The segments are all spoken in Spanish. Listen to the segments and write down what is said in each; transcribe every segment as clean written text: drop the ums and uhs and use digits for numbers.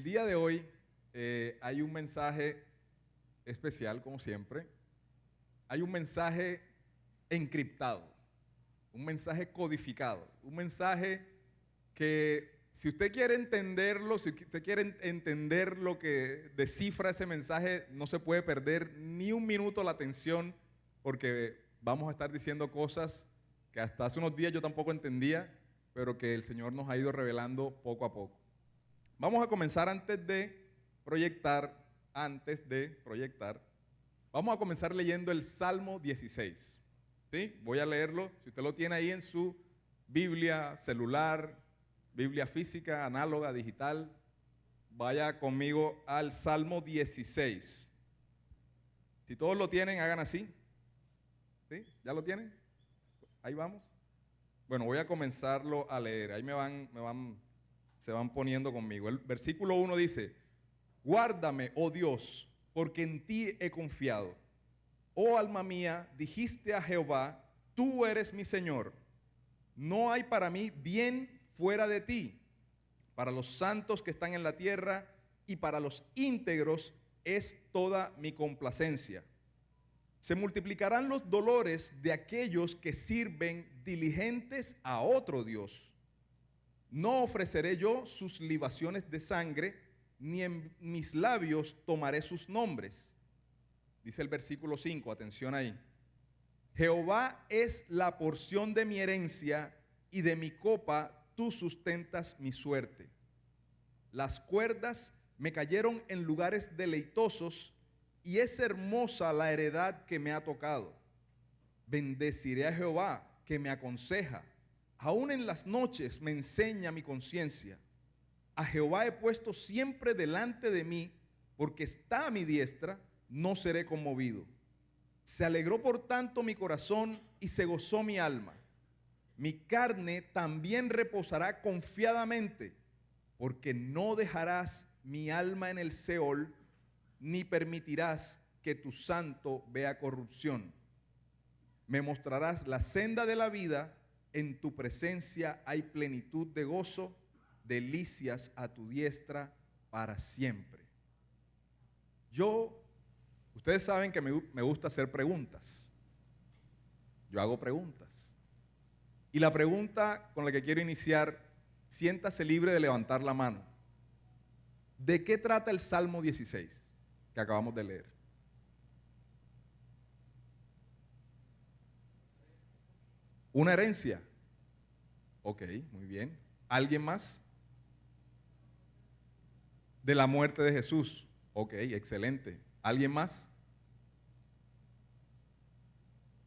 el día de hoy hay un mensaje especial, como siempre. Hay un mensaje encriptado, un mensaje codificado, un mensaje que si usted quiere entenderlo, si usted quiere entender lo que descifra ese mensaje, no se puede perder ni un minuto la atención, porque vamos a estar diciendo cosas que hasta hace unos días yo tampoco entendía, pero que el Señor nos ha ido revelando poco a poco. Vamos a comenzar antes de proyectar, vamos a comenzar leyendo el Salmo 16. ¿Sí? Voy a leerlo, si usted lo tiene ahí en su Biblia celular, Biblia física, análoga, digital, vaya conmigo al Salmo 16. Si todos lo tienen, hagan así. ¿Sí? ¿Ya lo tienen? Ahí vamos. Bueno, voy a comenzarlo a leer. Ahí se van poniendo conmigo. El versículo 1 dice: guárdame, oh Dios, porque en ti he confiado. Oh alma mía, dijiste a Jehová, tú eres mi Señor. No hay para mí bien fuera de ti. Para los santos que están en la tierra y para los íntegros es toda mi complacencia. Se multiplicarán los dolores de aquellos que sirven diligentes a otro Dios. No ofreceré yo sus libaciones de sangre, ni en mis labios tomaré sus nombres. Dice el versículo 5, atención ahí. Jehová es la porción de mi herencia, y de mi copa tú sustentas mi suerte. Las cuerdas me cayeron en lugares deleitosos, y es hermosa la heredad que me ha tocado. Bendeciré a Jehová, que me aconseja. Aún en las noches me enseña mi conciencia. A Jehová he puesto siempre delante de mí, porque está a mi diestra, no seré conmovido. Se alegró por tanto mi corazón y se gozó mi alma. Mi carne también reposará confiadamente, porque no dejarás mi alma en el Seol, ni permitirás que tu santo vea corrupción. Me mostrarás la senda de la vida, en tu presencia hay plenitud de gozo, delicias a tu diestra para siempre. Ustedes saben que me gusta hacer preguntas. Yo hago preguntas. Y la pregunta con la que quiero iniciar, siéntase libre de levantar la mano. ¿De qué trata el Salmo 16 que acabamos de leer? ¿Una herencia? Ok, muy bien. ¿Alguien más? De la muerte de Jesús. Ok, excelente. ¿Alguien más?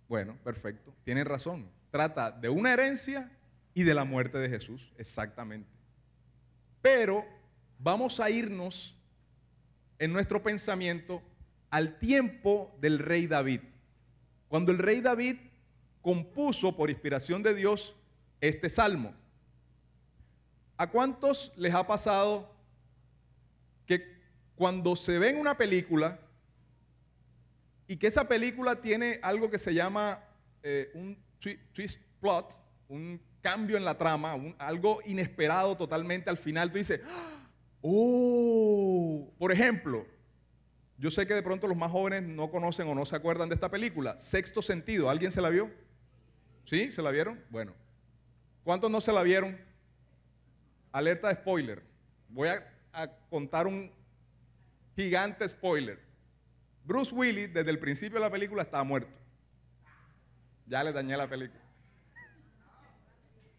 Bueno, perfecto. Tienen razón. Trata de una herencia y de la muerte de Jesús, exactamente. Pero vamos a irnos en nuestro pensamiento al tiempo del rey David. Cuando el rey David compuso por inspiración de Dios este salmo. ¿A cuántos les ha pasado que cuando se ven una película y que esa película tiene algo que se llama un twist plot, un cambio en la trama, algo inesperado totalmente al final, tú dices, oh, por ejemplo, yo sé que de pronto los más jóvenes no conocen o no se acuerdan de esta película, Sexto Sentido, ¿alguien se la vio? ¿Sí? ¿Se la vieron? Bueno, ¿cuántos no se la vieron? Alerta de spoiler, voy a contar un gigante spoiler. Bruce Willis desde el principio de la película estaba muerto. Ya le dañé la película.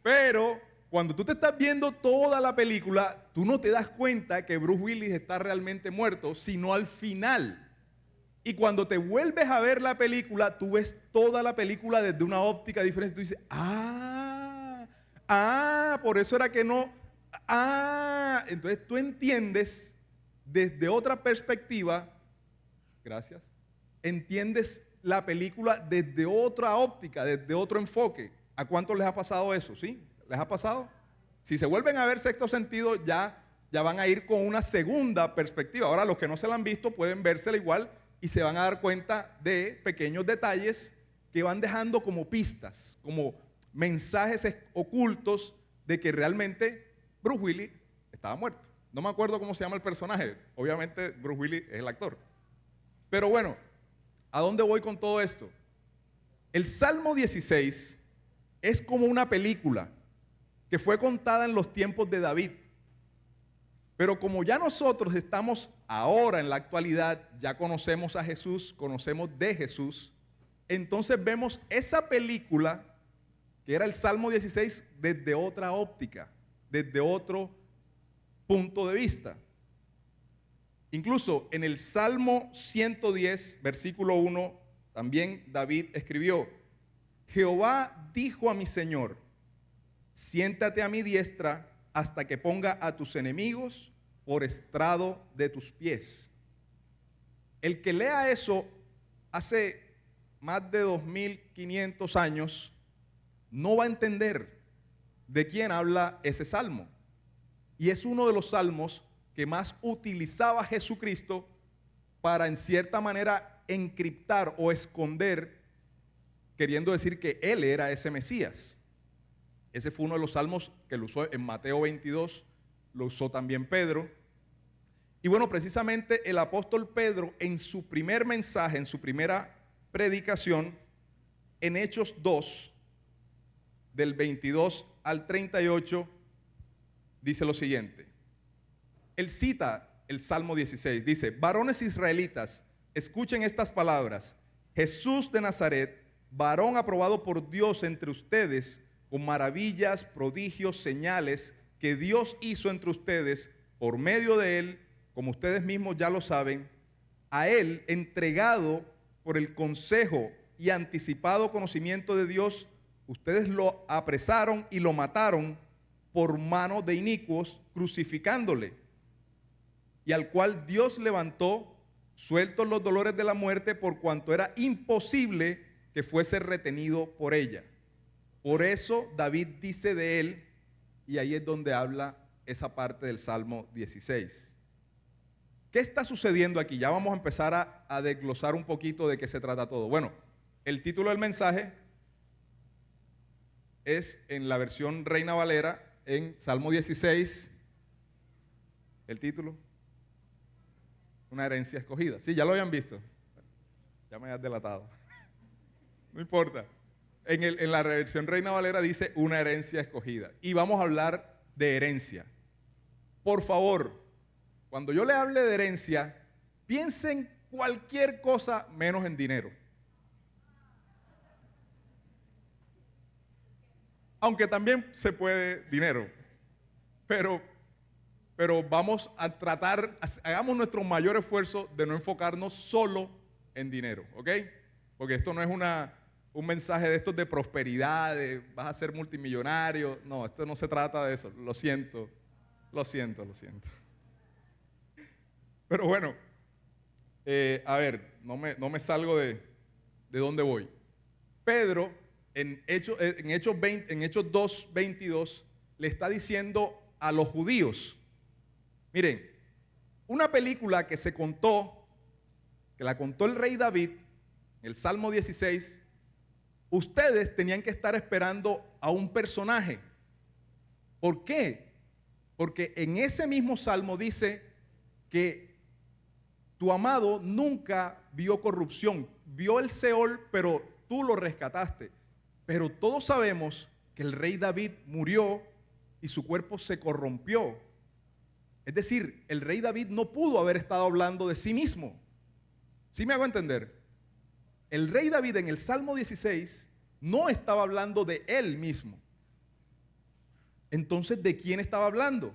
Pero cuando tú te estás viendo toda la película, tú no te das cuenta que Bruce Willis está realmente muerto, sino al final. Y cuando te vuelves a ver la película, tú ves toda la película desde una óptica diferente. Tú dices, por eso era que no. Entonces tú entiendes desde otra perspectiva, gracias, entiendes la película desde otra óptica, desde otro enfoque. ¿A cuántos les ha pasado eso? ¿Sí? ¿Les ha pasado? Si se vuelven a ver Sexto Sentido, ya van a ir con una segunda perspectiva. Ahora, los que no se la han visto pueden vérsela igual y se van a dar cuenta de pequeños detalles que van dejando como pistas, como mensajes ocultos de que realmente Bruce Willis estaba muerto. No me acuerdo cómo se llama el personaje. Obviamente Bruce Willis es el actor. Pero bueno, ¿a dónde voy con todo esto? El Salmo 16 es como una película que fue contada en los tiempos de David. Pero como ya nosotros estamos ahora en la actualidad, ya conocemos a Jesús, conocemos de Jesús, entonces vemos esa película, que era el Salmo 16, desde otra óptica, desde otro punto de vista. Incluso en el Salmo 110, versículo 1, también David escribió: Jehová dijo a mi Señor, siéntate a mi diestra hasta que ponga a tus enemigos por estrado de tus pies. El que lea eso hace más de 2500 años no va a entender de quién habla ese salmo. Y es uno de los salmos que más utilizaba Jesucristo para, en cierta manera, encriptar o esconder, queriendo decir que Él era ese Mesías. Ese fue uno de los salmos que lo usó en Mateo 22, lo usó también Pedro. Y bueno, precisamente el apóstol Pedro, en su primer mensaje, en su primera predicación, en Hechos 2, del 22 al 38, dice lo siguiente. Él cita el Salmo 16, dice: varones israelitas, escuchen estas palabras. Jesús de Nazaret, varón aprobado por Dios entre ustedes, con maravillas, prodigios, señales que Dios hizo entre ustedes por medio de él, como ustedes mismos ya lo saben, a él entregado por el consejo y anticipado conocimiento de Dios, ustedes lo apresaron y lo mataron por mano de inicuos, crucificándole, y al cual Dios levantó, sueltos los dolores de la muerte, por cuanto era imposible que fuese retenido por ella. Por eso David dice de él, y ahí es donde habla esa parte del Salmo 16. ¿Qué está sucediendo aquí? Ya vamos a empezar a desglosar un poquito de qué se trata todo. Bueno, el título del mensaje es en la versión Reina Valera, en Salmo 16, el título, una herencia escogida. Sí, ya lo habían visto. Ya me has delatado. No importa. En la versión Reina Valera dice una herencia escogida. Y vamos a hablar de herencia. Por favor, cuando yo le hable de herencia, piensen cualquier cosa menos en dinero. Aunque también se puede dinero. Pero vamos a tratar, hagamos nuestro mayor esfuerzo de no enfocarnos solo en dinero, ¿ok? Porque esto no es un mensaje de estos de prosperidad, de vas a ser multimillonario. No, esto no se trata de eso. Lo siento. Pero bueno, a ver, no me salgo de dónde voy. Pedro, en Hechos 2, 22, le está diciendo a los judíos, miren, una película que se contó, que la contó el rey David, el Salmo 16, ustedes tenían que estar esperando a un personaje. ¿Por qué? Porque en ese mismo salmo dice que tu amado nunca vio corrupción, vio el Seol, pero tú lo rescataste. Pero todos sabemos que el rey David murió y su cuerpo se corrompió. Es decir, el rey David no pudo haber estado hablando de sí mismo. ¿Sí me hago entender? El rey David en el Salmo 16 no estaba hablando de él mismo. Entonces, ¿de quién estaba hablando?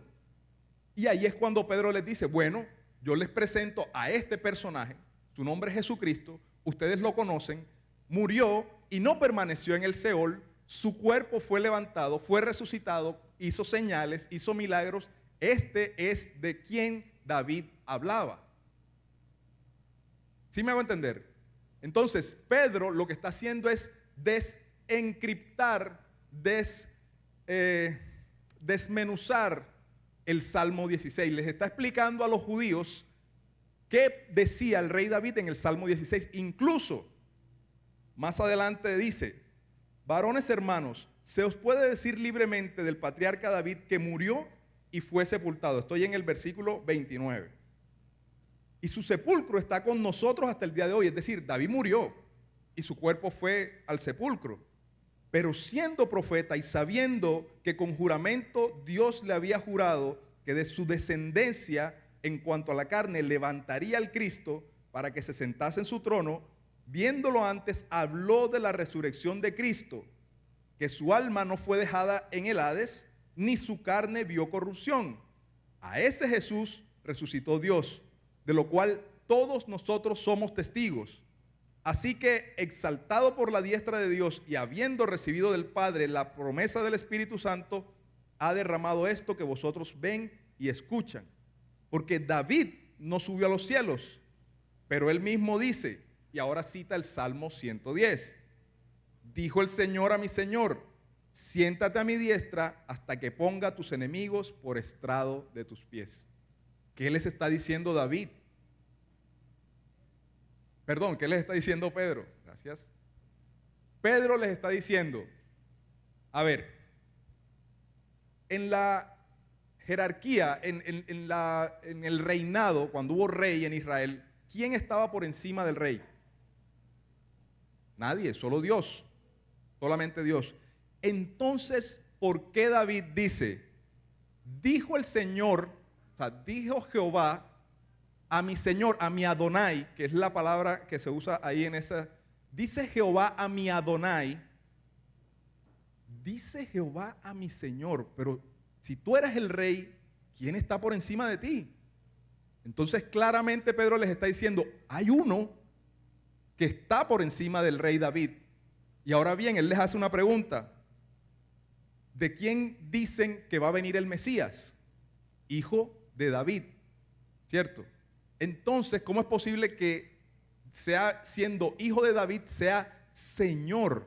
Y ahí es cuando Pedro les dice, bueno, yo les presento a este personaje, su nombre es Jesucristo, ustedes lo conocen, murió y no permaneció en el Seol, su cuerpo fue levantado, fue resucitado, hizo señales, hizo milagros. Este es de quien David hablaba. ¿Sí me hago entender? Entonces, Pedro lo que está haciendo es desencriptar, desmenuzar el Salmo 16. Les está explicando a los judíos qué decía el rey David en el Salmo 16. Incluso, más adelante dice, varones hermanos, se os puede decir libremente del patriarca David que murió y fue sepultado. Estoy en el versículo 29. Y su sepulcro está con nosotros hasta el día de hoy. Es decir, David murió y su cuerpo fue al sepulcro. Pero siendo profeta y sabiendo que con juramento Dios le había jurado que de su descendencia en cuanto a la carne levantaría al Cristo para que se sentase en su trono, viéndolo antes, habló de la resurrección de Cristo, que su alma no fue dejada en el Hades, ni su carne vio corrupción. A ese Jesús resucitó Dios, de lo cual todos nosotros somos testigos. Así que, exaltado por la diestra de Dios y habiendo recibido del Padre la promesa del Espíritu Santo, ha derramado esto que vosotros ven y escuchan. Porque David no subió a los cielos, pero él mismo dice, y ahora cita el Salmo 110, dijo el Señor a mi Señor, siéntate a mi diestra hasta que ponga a tus enemigos por estrado de tus pies. ¿Qué les está diciendo David? Perdón, ¿qué les está diciendo Pedro? Gracias. Pedro les está diciendo, a ver, en la jerarquía, en el reinado, cuando hubo rey en Israel, ¿quién estaba por encima del rey? Nadie, solo Dios, solamente Dios. Entonces, ¿por qué David dice, dijo el Señor, o sea, dijo Jehová a mi Señor, a mi Adonai, que es la palabra que se usa ahí en esa, dice Jehová a mi Adonai, dice Jehová a mi Señor, pero si tú eres el rey, ¿quién está por encima de ti? Entonces claramente Pedro les está diciendo, hay uno que está por encima del rey David. Y ahora bien, él les hace una pregunta. ¿De quién dicen que va a venir el Mesías? Hijo de David, ¿cierto? Entonces, ¿cómo es posible que sea, siendo hijo de David, sea Señor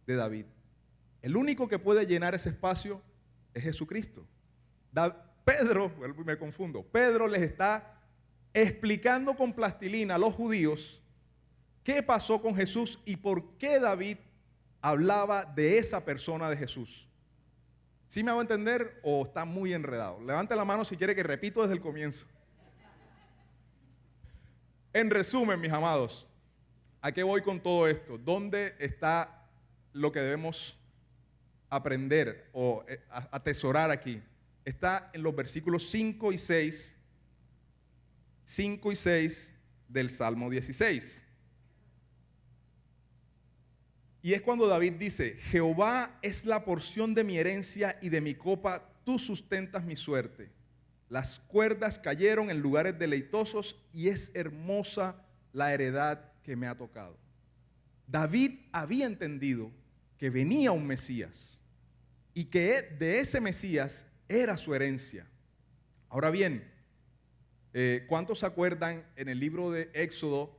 de David? El único que puede llenar ese espacio es Jesucristo. Pedro, me confundo, Pedro les está explicando con plastilina a los judíos qué pasó con Jesús y por qué David hablaba de esa persona de Jesús. ¿Sí me hago entender o está muy enredado? Levante la mano si quiere que repito desde el comienzo. En resumen, mis amados, ¿a qué voy con todo esto? ¿Dónde está lo que debemos aprender o atesorar aquí? Está en los versículos 5 y 6 del Salmo 16. Y es cuando David dice, Jehová es la porción de mi herencia y de mi copa, tú sustentas mi suerte. Las cuerdas cayeron en lugares deleitosos y es hermosa la heredad que me ha tocado. David había entendido que venía un Mesías y que de ese Mesías era su herencia. Ahora bien, ¿cuántos se acuerdan en el libro de Éxodo?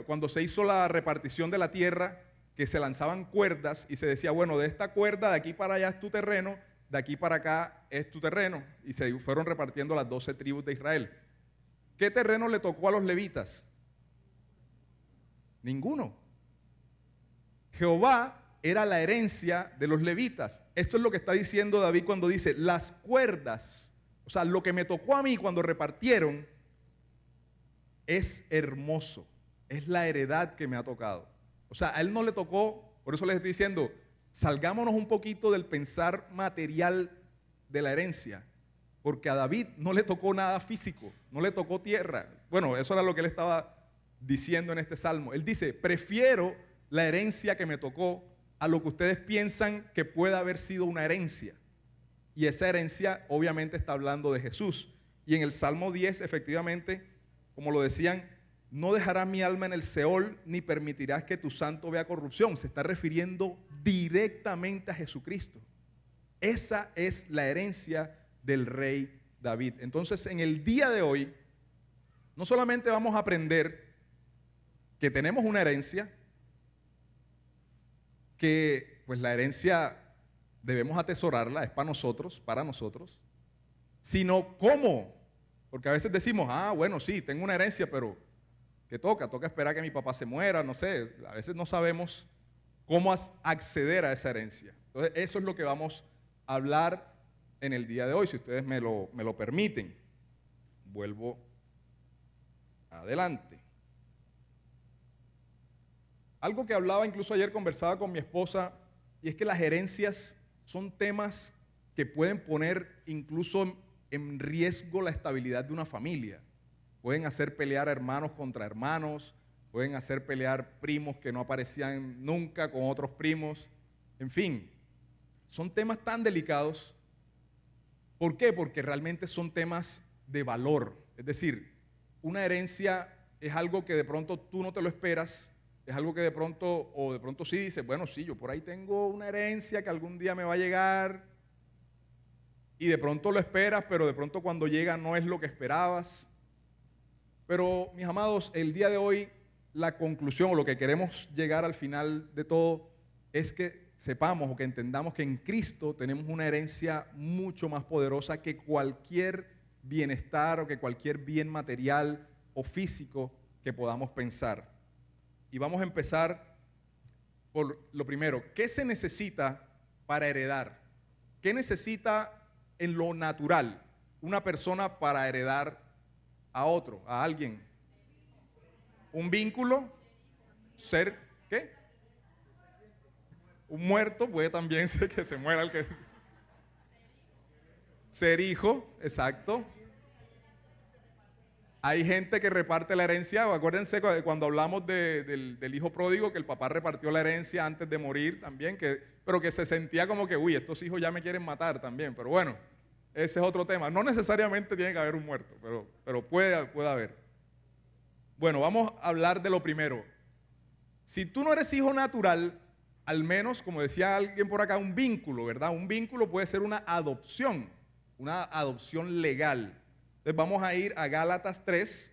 Cuando se hizo la repartición de la tierra, que se lanzaban cuerdas y se decía, bueno, de esta cuerda de aquí para allá es tu terreno, de aquí para acá es tu terreno, y se fueron repartiendo las 12 tribus de Israel. ¿Qué terreno le tocó a los levitas? Ninguno. Jehová era la herencia de los levitas. Esto es lo que está diciendo David cuando dice, las cuerdas, o sea, lo que me tocó a mí cuando repartieron, es hermoso, es la heredad que me ha tocado. O sea, a él no le tocó, por eso les estoy diciendo, salgámonos un poquito del pensar material de la herencia, porque a David no le tocó nada físico, no le tocó tierra. Bueno, eso era lo que él estaba diciendo en este salmo. Él dice, prefiero la herencia que me tocó a lo que ustedes piensan que pueda haber sido una herencia. Y esa herencia obviamente está hablando de Jesús. Y en el Salmo 10, efectivamente, como lo decían, no dejarás mi alma en el Seol, ni permitirás que tu santo vea corrupción. Se está refiriendo directamente a Jesucristo. Esa es la herencia del rey David. Entonces, en el día de hoy, no solamente vamos a aprender que tenemos una herencia, que pues la herencia debemos atesorarla, es para nosotros, sino cómo. Porque a veces decimos, bueno, sí, tengo una herencia, pero ¿qué toca? Toca esperar que mi papá se muera, no sé. A veces no sabemos cómo acceder a esa herencia. Entonces, eso es lo que vamos hablar en el día de hoy, si ustedes me lo permiten. Vuelvo adelante. Algo que hablaba, incluso ayer conversaba con mi esposa, y es que las herencias son temas que pueden poner incluso en riesgo la estabilidad de una familia. Pueden hacer pelear hermanos contra hermanos, pueden hacer pelear primos que no aparecían nunca con otros primos. En fin, son temas tan delicados. ¿Por qué? Porque realmente son temas de valor. Es decir, una herencia es algo que de pronto tú no te lo esperas, es algo que de pronto sí dices, bueno, sí, yo por ahí tengo una herencia que algún día me va a llegar, y de pronto lo esperas, pero de pronto cuando llega no es lo que esperabas. Pero, mis amados, el día de hoy, la conclusión o lo que queremos llegar al final de todo es que sepamos o que entendamos que en Cristo tenemos una herencia mucho más poderosa que cualquier bienestar o que cualquier bien material o físico que podamos pensar. Y vamos a empezar por lo primero. ¿Qué se necesita para heredar? ¿Qué necesita en lo natural una persona para heredar a otro, a alguien? Un vínculo, ser, ¿qué? Un muerto, puede también ser que se muera el que... Ser hijo, exacto. Hay gente que reparte la herencia. Acuérdense cuando hablamos del hijo pródigo, que el papá repartió la herencia antes de morir también, pero que se sentía como que, uy, estos hijos ya me quieren matar también. Pero bueno, ese es otro tema. No necesariamente tiene que haber un muerto, pero puede haber. Bueno, vamos a hablar de lo primero. Si tú no eres hijo natural, al menos, como decía alguien por acá, un vínculo, ¿verdad? Un vínculo puede ser una adopción legal. Entonces vamos a ir a Gálatas 3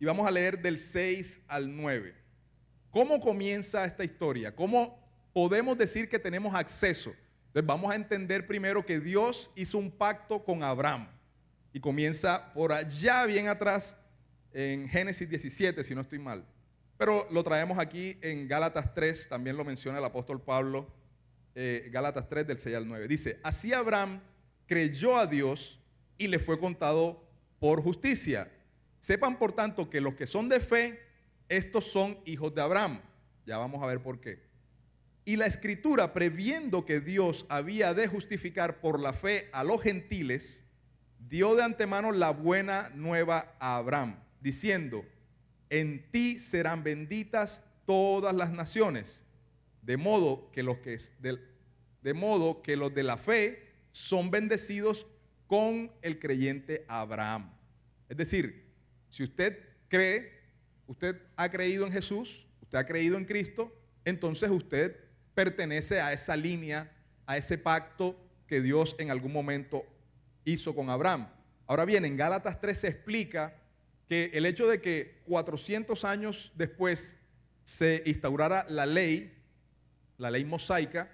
y vamos a leer del 6 al 9. ¿Cómo comienza esta historia? ¿Cómo podemos decir que tenemos acceso? Entonces vamos a entender primero que Dios hizo un pacto con Abraham y comienza por allá bien atrás en Génesis 17, si no estoy mal. Pero lo traemos aquí en Gálatas 3, también lo menciona el apóstol Pablo, Gálatas 3 del 6 al 9. Dice, así Abraham creyó a Dios y le fue contado por justicia. Sepan por tanto que los que son de fe, estos son hijos de Abraham. Ya vamos a ver por qué. Y la Escritura, previendo que Dios había de justificar por la fe a los gentiles, dio de antemano la buena nueva a Abraham, diciendo, en ti serán benditas todas las naciones, de modo que los de la fe son bendecidos con el creyente Abraham. Es decir, si usted cree, usted ha creído en Jesús, usted ha creído en Cristo, entonces usted pertenece a esa línea, a ese pacto que Dios en algún momento hizo con Abraham. Ahora bien, en Gálatas 3 se explica que el hecho de que 400 años después se instaurara la ley mosaica,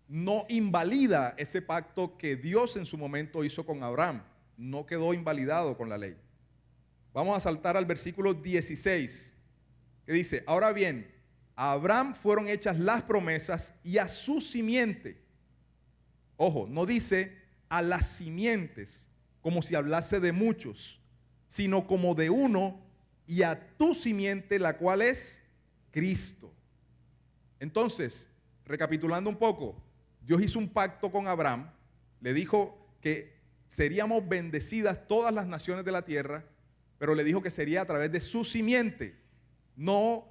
no invalida ese pacto que Dios en su momento hizo con Abraham. No quedó invalidado con la ley. Vamos a saltar al versículo 16, que dice, ahora bien, a Abraham fueron hechas las promesas y a su simiente. Ojo, no dice a las simientes, como si hablase de muchos, sino como de uno, y a tu simiente, la cual es Cristo. Entonces, recapitulando un poco, Dios hizo un pacto con Abraham, le dijo que seríamos bendecidas todas las naciones de la tierra, pero le dijo que sería a través de su simiente. No,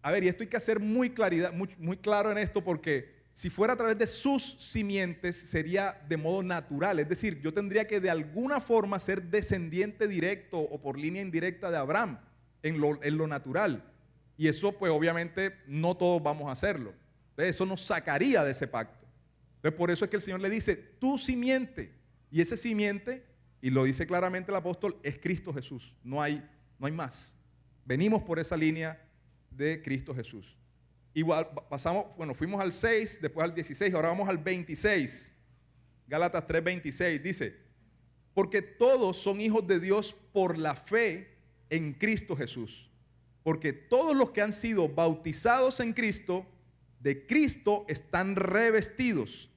a ver, y esto hay que hacer muy claro en esto, porque si fuera a través de sus simientes sería de modo natural, es decir, yo tendría que de alguna forma ser descendiente directo o por línea indirecta de Abraham en lo natural, y eso pues obviamente no todos vamos a hacerlo. Entonces eso nos sacaría de ese pacto. Entonces por eso es que el Señor le dice, tu simiente, y ese simiente, y lo dice claramente el apóstol, es Cristo Jesús, no hay más. Venimos por esa línea de Cristo Jesús. Igual fuimos al 6, después al 16, ahora vamos al 26. Gálatas 3:26 dice, porque todos son hijos de Dios por la fe en Cristo Jesús. Porque todos los que han sido bautizados en Cristo, de Cristo están revestidos.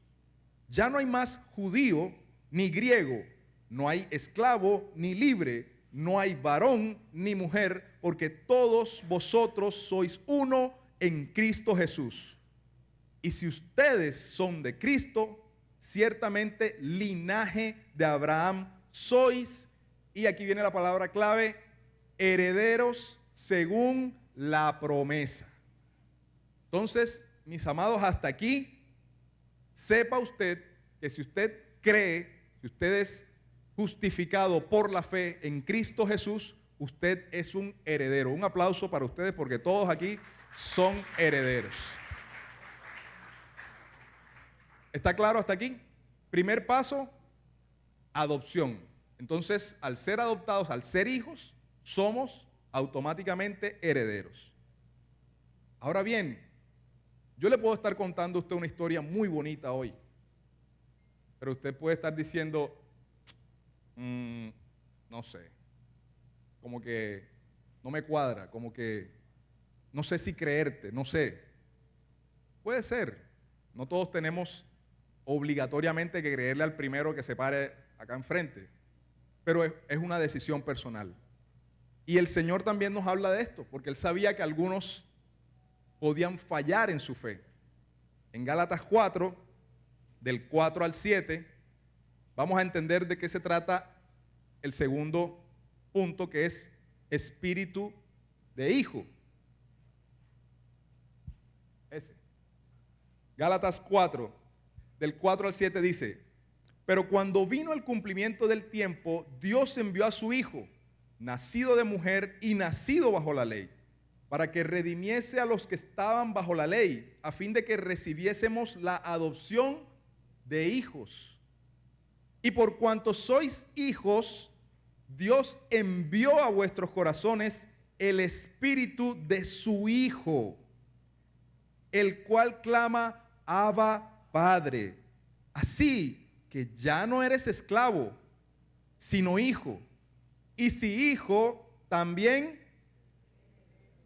ya no hay más judío ni griego, no hay esclavo ni libre, no hay varón ni mujer, porque todos vosotros sois uno en Cristo Jesús. Y si ustedes son de Cristo, ciertamente linaje de Abraham sois, y aquí viene la palabra clave, herederos según la promesa. Entonces, mis amados, hasta aquí, sepa usted que si usted cree, si usted es justificado por la fe en Cristo Jesús, usted es un heredero. Un aplauso para ustedes porque todos aquí son herederos. ¿Está claro hasta aquí? Primer paso, adopción. Entonces, al ser adoptados, al ser hijos, somos automáticamente herederos. Ahora bien, yo le puedo estar contando a usted una historia muy bonita hoy, pero usted puede estar diciendo, no sé, como que no me cuadra, como que no sé si creerte, no sé. Puede ser, no todos tenemos obligatoriamente que creerle al primero que se pare acá enfrente, pero es una decisión personal. Y el Señor también nos habla de esto, porque Él sabía que algunos podían fallar en su fe. En Gálatas 4, del 4 al 7, vamos a entender de qué se trata el segundo punto, que es espíritu de hijo. Gálatas 4, del 4 al 7 dice, pero cuando vino el cumplimiento del tiempo, Dios envió a su Hijo, nacido de mujer y nacido bajo la ley, para que redimiese a los que estaban bajo la ley, a fin de que recibiésemos la adopción de hijos. Y por cuanto sois hijos, Dios envió a vuestros corazones el espíritu de su Hijo, el cual clama, Abba, Padre. Así que ya no eres esclavo, sino hijo. Y si hijo, también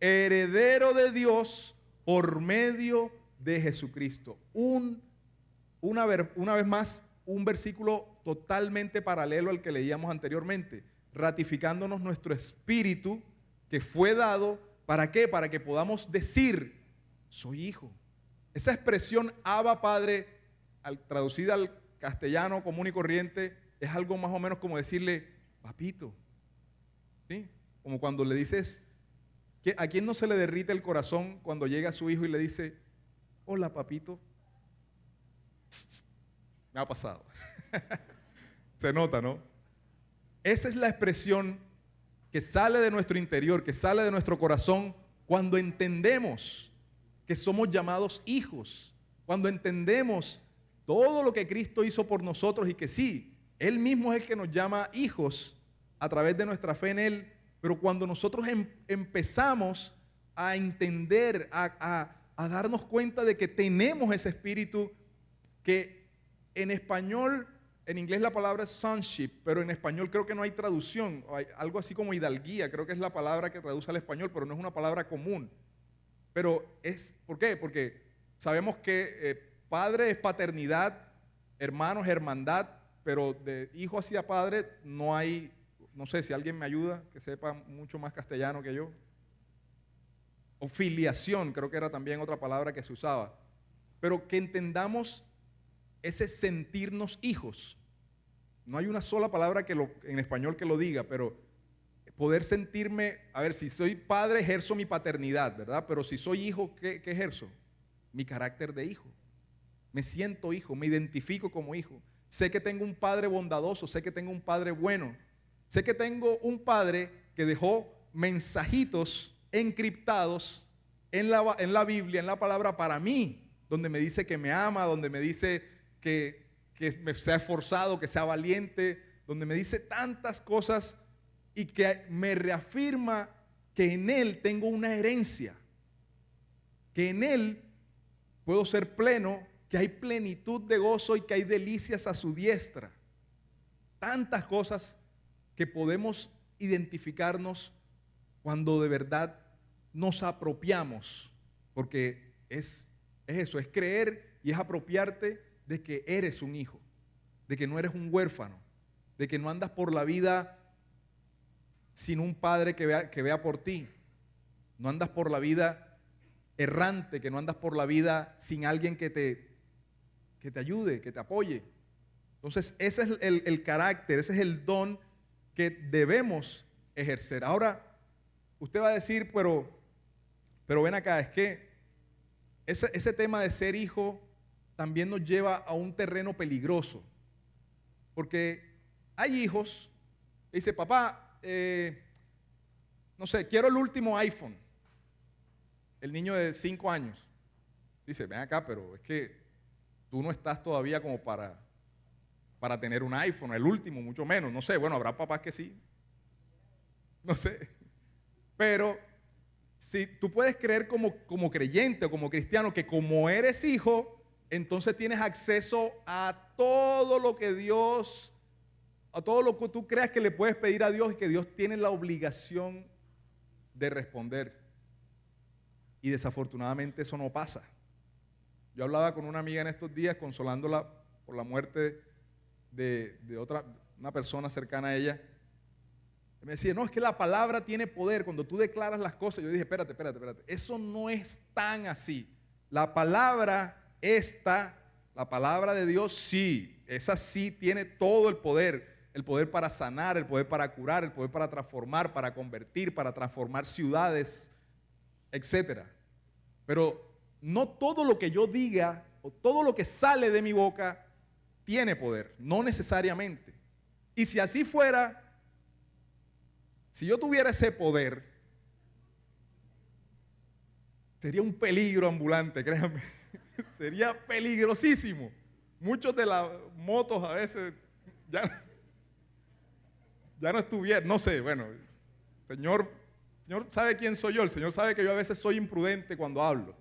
heredero de Dios por medio de Jesucristo. Una vez más, un versículo totalmente paralelo al que leíamos anteriormente, ratificándonos nuestro espíritu que fue dado, ¿para qué? Para que podamos decir, soy hijo. Esa expresión Abba Padre, traducida al castellano común y corriente, es algo más o menos como decirle, papito. ¿Sí? Como cuando le dices, ¿a quién no se le derrite el corazón cuando llega su hijo y le dice, hola papito? Me ha pasado. Se nota, ¿no? Esa es la expresión que sale de nuestro interior, que sale de nuestro corazón cuando entendemos que somos llamados hijos, cuando entendemos todo lo que Cristo hizo por nosotros y que sí, Él mismo es el que nos llama hijos a través de nuestra fe en Él, pero cuando nosotros empezamos a entender, a darnos cuenta de que tenemos ese espíritu que en español, en inglés la palabra es sonship, pero en español creo que no hay traducción, hay algo así como hidalguía, creo que es la palabra que traduce al español, pero no es una palabra común. Pero ¿por qué? Porque sabemos que padre es paternidad, hermano es hermandad, pero de hijo hacia padre no hay, no sé si alguien me ayuda, que sepa mucho más castellano que yo. O filiación, creo que era también otra palabra que se usaba. Pero que entendamos ese sentirnos hijos. No hay una sola palabra en español que lo diga, pero poder sentirme, a ver, si soy padre ejerzo mi paternidad, ¿verdad? Pero si soy hijo, ¿qué ejerzo? Mi carácter de hijo. Me siento hijo, me identifico como hijo. Sé que tengo un padre bondadoso, sé que tengo un padre bueno. Sé que tengo un padre que dejó mensajitos encriptados en la Biblia, en la palabra para mí, donde me dice que me ama, donde me dice que me sea esforzado, que sea valiente, donde me dice tantas cosas y que me reafirma que en Él tengo una herencia, que en Él puedo ser pleno, que hay plenitud de gozo y que hay delicias a su diestra. Tantas cosas que podemos identificarnos cuando de verdad nos apropiamos, porque es eso, es creer y es apropiarte de que eres un hijo, de que no eres un huérfano, de que no andas por la vida sin un padre que vea por ti. No andas por la vida errante, que no andas por la vida sin alguien que te ayude, que te apoye. Entonces, ese es el carácter, ese es el don que debemos ejercer. Ahora, usted va a decir, pero ven acá, es que ese tema de ser hijo también nos lleva a un terreno peligroso. Porque hay hijos que dicen, papá, no sé, quiero el último iPhone. El niño de 5 años dice, ven acá, pero es que tú no estás todavía como para tener un iPhone, el último, mucho menos. No sé, bueno, habrá papás que sí. No sé. Pero si tú puedes creer como creyente o como cristiano que como eres hijo, entonces tienes acceso a todo lo que Dios, a todo lo que tú creas que le puedes pedir a Dios y que Dios tiene la obligación de responder. Y desafortunadamente eso no pasa. Yo hablaba con una amiga en estos días consolándola por la muerte de una persona cercana a ella. Me decía, no, es que la palabra tiene poder cuando tú declaras las cosas. Yo dije, espérate, eso no es tan así. La palabra la palabra de Dios sí, esa sí tiene todo el poder para sanar, el poder para curar, el poder para transformar, para convertir, para transformar ciudades, etcétera. Pero no todo lo que yo diga o todo lo que sale de mi boca tiene poder, no necesariamente. Y si así fuera, si yo tuviera ese poder, sería un peligro ambulante, créanme. Sería peligrosísimo. Muchos de las motos a veces ya no estuvieran, no sé, bueno, Señor sabe quién soy yo, el Señor sabe que yo a veces soy imprudente cuando hablo.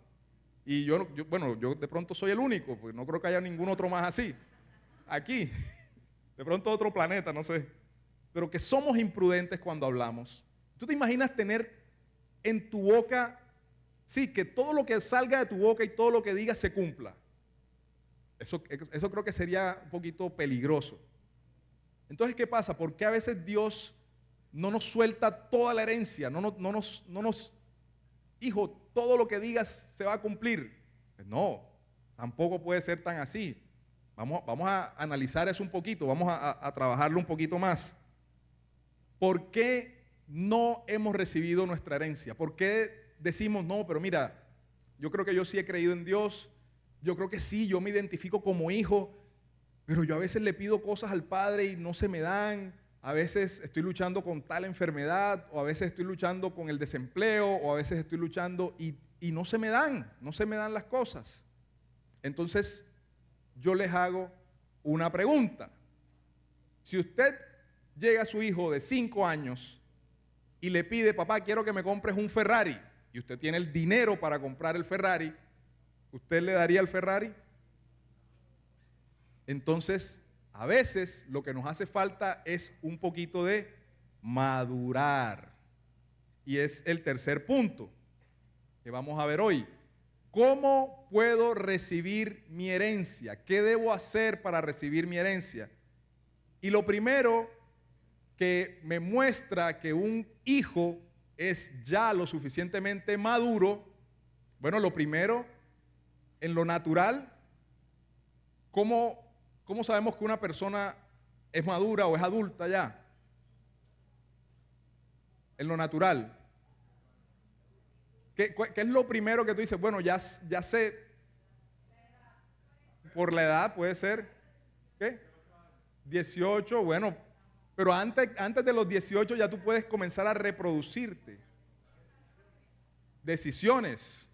Y yo de pronto soy el único, porque no creo que haya ningún otro más así. Aquí, de pronto otro planeta, no sé. Pero que somos imprudentes cuando hablamos. ¿Tú te imaginas tener en tu boca, sí, que todo lo que salga de tu boca y todo lo que digas se cumpla? Eso creo que sería un poquito peligroso. Entonces, ¿qué pasa? ¿Por qué a veces Dios no nos suelta toda la herencia? No nos, hijo, todo lo que digas se va a cumplir. Pues no, tampoco puede ser tan así. Vamos a analizar eso un poquito, vamos a trabajarlo un poquito más. ¿Por qué no hemos recibido nuestra herencia? ¿Por qué decimos, no, pero mira, yo creo que yo sí he creído en Dios, yo creo que sí, yo me identifico como hijo, pero yo a veces le pido cosas al Padre y no se me dan, a veces estoy luchando con tal enfermedad, o a veces estoy luchando con el desempleo, o a veces estoy luchando y no se me dan las cosas? Entonces, yo les hago una pregunta. Si usted llega a su hijo de 5 años y le pide, papá, quiero que me compres un Ferrari, y usted tiene el dinero para comprar el Ferrari, ¿usted le daría el Ferrari? Entonces, a veces lo que nos hace falta es un poquito de madurar. Y es el tercer punto que vamos a ver hoy. ¿Cómo puedo recibir mi herencia? ¿Qué debo hacer para recibir mi herencia? Y lo primero que me muestra que un hijo es ya lo suficientemente maduro, bueno, lo primero, en lo natural, ¿cómo sabemos que una persona es madura o es adulta ya? En lo natural. ¿Qué es lo primero que tú dices? Bueno, ya sé, por la edad puede ser, ¿qué? 18, bueno, pero antes de los 18 ya tú puedes comenzar a reproducirte. Decisiones,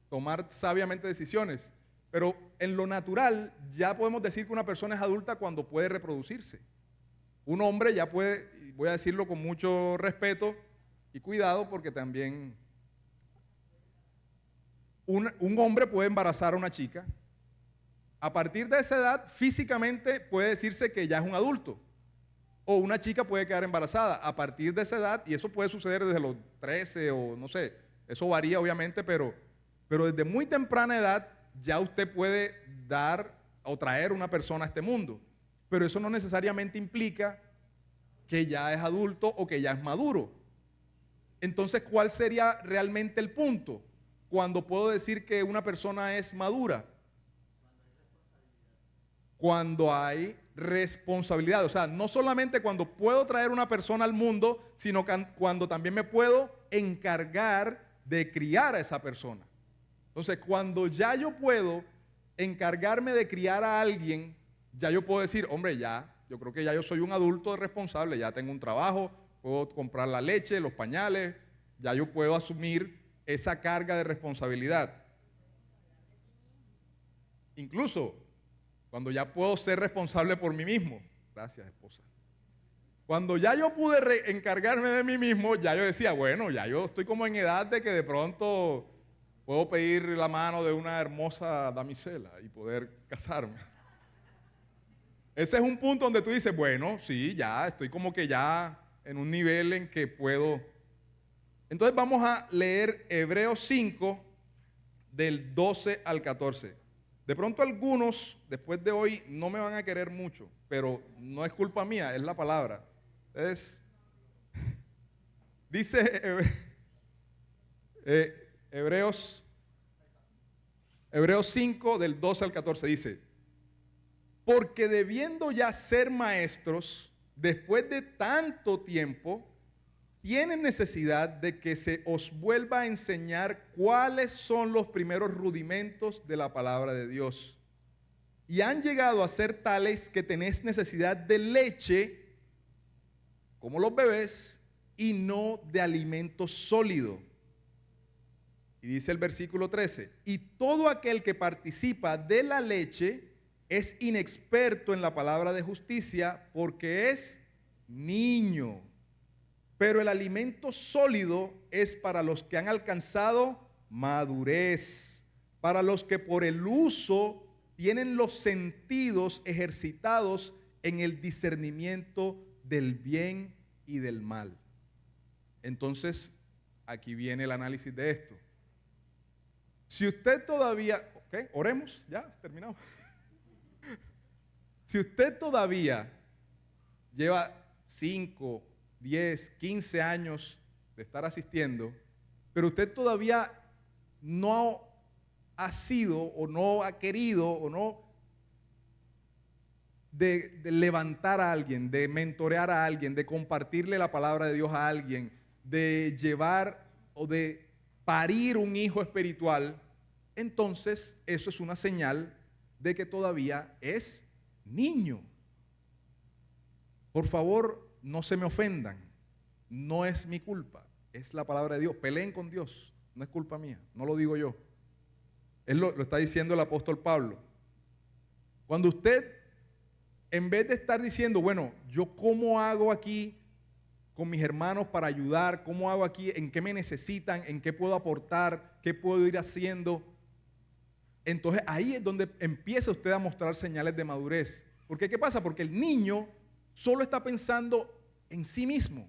tomar sabiamente decisiones. Pero en lo natural ya podemos decir que una persona es adulta cuando puede reproducirse. Un hombre ya puede, y voy a decirlo con mucho respeto y cuidado porque también un hombre puede embarazar a una chica. A partir de esa edad, físicamente puede decirse que ya es un adulto. O una chica puede quedar embarazada a partir de esa edad, y eso puede suceder desde los 13 o no sé, eso varía obviamente, pero desde muy temprana edad ya usted puede dar o traer una persona a este mundo. Pero eso no necesariamente implica que ya es adulto o que ya es maduro. Entonces, ¿cuál sería realmente el punto? Cuando puedo decir que una persona es madura. Cuando hay responsabilidad. O sea, no solamente cuando puedo traer una persona al mundo, sino cuando también me puedo encargar de criar a esa persona. Entonces, cuando ya yo puedo encargarme de criar a alguien, ya yo puedo decir, hombre, ya, yo creo que ya yo soy un adulto responsable, ya tengo un trabajo, puedo comprar la leche, los pañales, ya yo puedo asumir esa carga de responsabilidad. Incluso cuando ya puedo ser responsable por mí mismo. Gracias, esposa. Cuando ya yo pude encargarme de mí mismo, ya yo decía, bueno, ya yo estoy como en edad de que de pronto puedo pedir la mano de una hermosa damisela y poder casarme. Ese es un punto donde tú dices, bueno, sí, ya estoy como que ya en un nivel en que puedo. Entonces vamos a leer Hebreos 5 del 12 al 14. De pronto algunos, después de hoy, no me van a querer mucho, pero no es culpa mía, es la palabra. Dice Hebreos 5 del 12 al 14, dice, porque debiendo ya ser maestros, después de tanto tiempo, tienen necesidad de que se os vuelva a enseñar cuáles son los primeros rudimentos de la palabra de Dios. Y han llegado a ser tales que tenéis necesidad de leche, como los bebés, y no de alimento sólido. Y dice el versículo 13, y todo aquel que participa de la leche es inexperto en la palabra de justicia porque es niño. Pero el alimento sólido es para los que han alcanzado madurez, para los que por el uso tienen los sentidos ejercitados en el discernimiento del bien y del mal. Entonces, aquí viene el análisis de esto. Si usted todavía, oremos, ya, terminamos. Si usted todavía lleva 5, 10, 15 años de estar asistiendo, pero usted todavía no ha sido o no ha querido o no de levantar a alguien, de mentorear a alguien, de compartirle la palabra de Dios a alguien, de llevar o de parir un hijo espiritual, entonces eso es una señal de que todavía es niño. Por favor, no se me ofendan, no es mi culpa, es la palabra de Dios. Peleen con Dios, no es culpa mía, no lo digo yo. Él lo está diciendo el apóstol Pablo. Cuando usted, en vez de estar diciendo, bueno, yo cómo hago aquí con mis hermanos para ayudar, cómo hago aquí, en qué me necesitan, en qué puedo aportar, qué puedo ir haciendo, entonces ahí es donde empieza usted a mostrar señales de madurez. ¿Porque qué pasa? Porque el niño solo está pensando en sí mismo.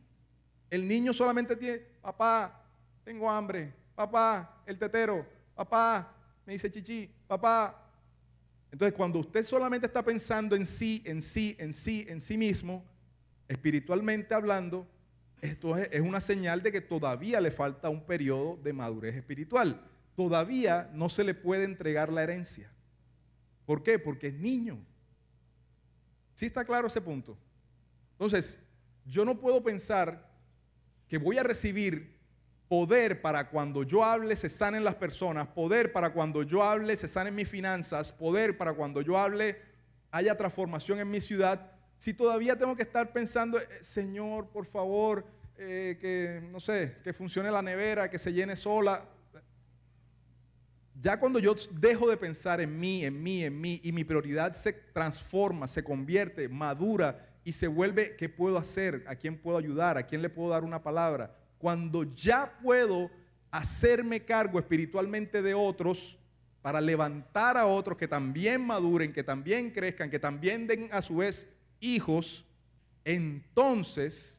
El niño solamente tiene, papá, tengo hambre, papá, el tetero, papá, me dice chichi, papá. Entonces, cuando usted solamente está pensando en sí, en sí, en sí, en sí mismo, espiritualmente hablando, esto es una señal de que todavía le falta un periodo de madurez espiritual. Todavía no se le puede entregar la herencia. ¿Por qué? Porque es niño. ¿Sí está claro ese punto? Entonces, yo no puedo pensar que voy a recibir poder para cuando yo hable se sanen las personas, poder para cuando yo hable se sanen mis finanzas, poder para cuando yo hable haya transformación en mi ciudad, si todavía tengo que estar pensando, Señor, por favor, que no sé, que funcione la nevera, que se llene sola. Ya cuando yo dejo de pensar en mí, y mi prioridad se transforma, se convierte, madura y se vuelve, ¿qué puedo hacer? ¿A quién puedo ayudar? ¿A quién le puedo dar una palabra? Cuando ya puedo hacerme cargo espiritualmente de otros para levantar a otros que también maduren, que también crezcan, que también den a su vez hijos, entonces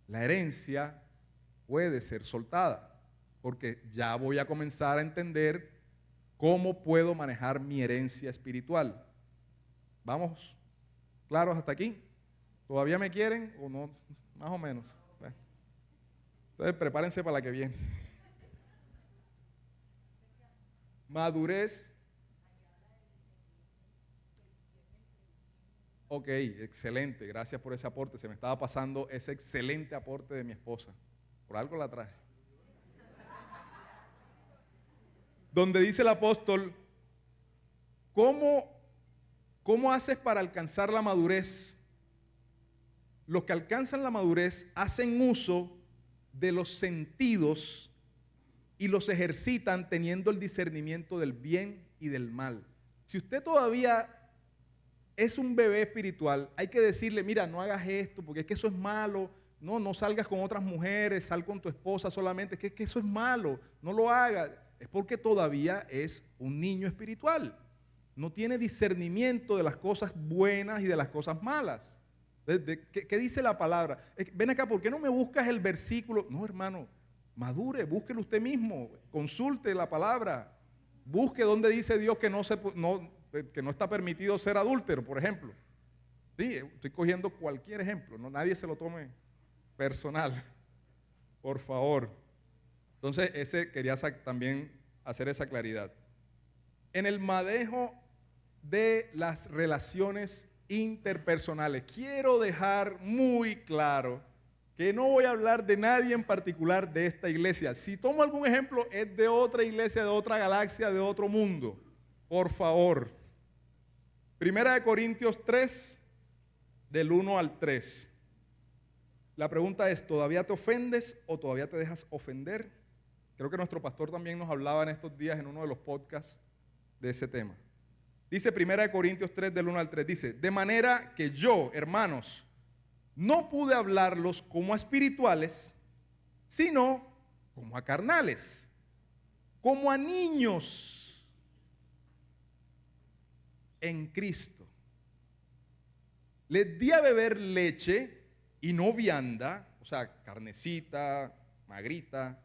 la herencia puede ser soltada, porque ya voy a comenzar a entender cómo puedo manejar mi herencia espiritual. ¿Vamos claros hasta aquí? ¿Todavía me quieren o no? Más o menos. Bueno. Entonces prepárense para la que viene. Madurez. Ok, excelente. Gracias por ese aporte. Se me estaba pasando ese excelente aporte de mi esposa. Por algo la traje. Donde dice el apóstol, ¿cómo haces para alcanzar la madurez? Los que alcanzan la madurez hacen uso de los sentidos y los ejercitan teniendo el discernimiento del bien y del mal. Si usted todavía es un bebé espiritual, hay que decirle, mira, no hagas esto, porque es que eso es malo. No salgas con otras mujeres, sal con tu esposa solamente, que eso es malo, no lo hagas. Es porque todavía es un niño espiritual. No tiene discernimiento de las cosas buenas y de las cosas malas. ¿Qué dice la palabra? Ven acá, ¿por qué no me buscas el versículo? No, hermano, madure, búsquelo usted mismo, consulte la palabra, busque donde dice Dios que no está permitido ser adúltero, por ejemplo. Sí, estoy cogiendo cualquier ejemplo, no, nadie se lo tome personal, por favor. Entonces, quería también hacer esa claridad. En el manejo de las relaciones interpersonales, quiero dejar muy claro que no voy a hablar de nadie en particular de esta iglesia. Si tomo algún ejemplo, es de otra iglesia, de otra galaxia, de otro mundo. Por favor. Primera de Corintios 3, del 1 al 3. La pregunta es, ¿todavía te ofendes o todavía te dejas ofender? Creo que nuestro pastor también nos hablaba en estos días en uno de los podcasts de ese tema. Dice 1 Corintios 3 del 1 al 3, dice, de manera que yo, hermanos, no pude hablarlos como a espirituales, sino como a carnales, como a niños en Cristo. Les di a beber leche y no vianda, o sea, carnecita, magrita,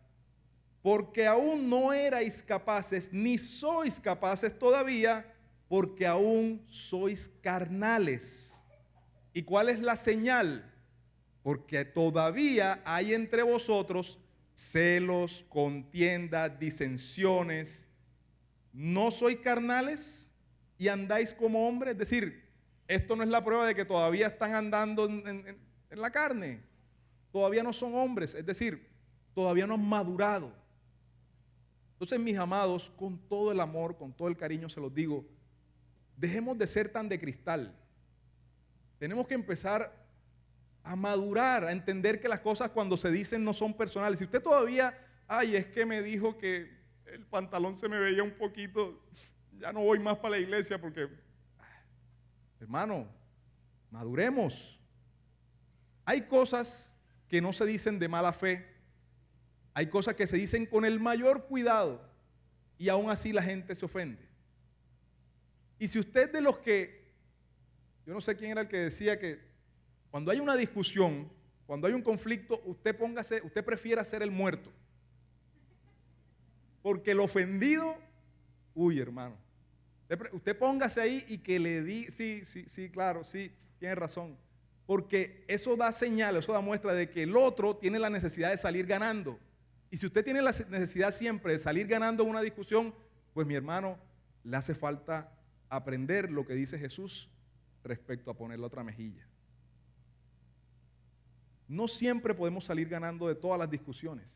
porque aún no erais capaces, ni sois capaces todavía, porque aún sois carnales. ¿Y cuál es la señal? Porque todavía hay entre vosotros celos, contiendas, disensiones. ¿No sois carnales y andáis como hombres? Es decir, esto no es la prueba de que todavía están andando en la carne. Todavía no son hombres, es decir, todavía no han madurado. Entonces, mis amados, con todo el amor, con todo el cariño se los digo, dejemos de ser tan de cristal. Tenemos que empezar a madurar, a entender que las cosas cuando se dicen no son personales. Si usted todavía, es que me dijo que el pantalón se me veía un poquito, ya no voy más para la iglesia porque, hermano, maduremos. Hay cosas que no se dicen de mala fe, hay cosas que se dicen con el mayor cuidado y aún así la gente se ofende. Y si usted de los que, yo no sé quién era el que decía que cuando hay una discusión, cuando hay un conflicto, usted prefiera ser el muerto. Porque el ofendido, hermano, usted póngase ahí y que le diga, sí, claro, sí, tiene razón. Porque eso da señal, eso da muestra de que el otro tiene la necesidad de salir ganando. Y si usted tiene la necesidad siempre de salir ganando en una discusión, pues mi hermano, le hace falta aprender lo que dice Jesús respecto a poner la otra mejilla. No siempre podemos salir ganando de todas las discusiones.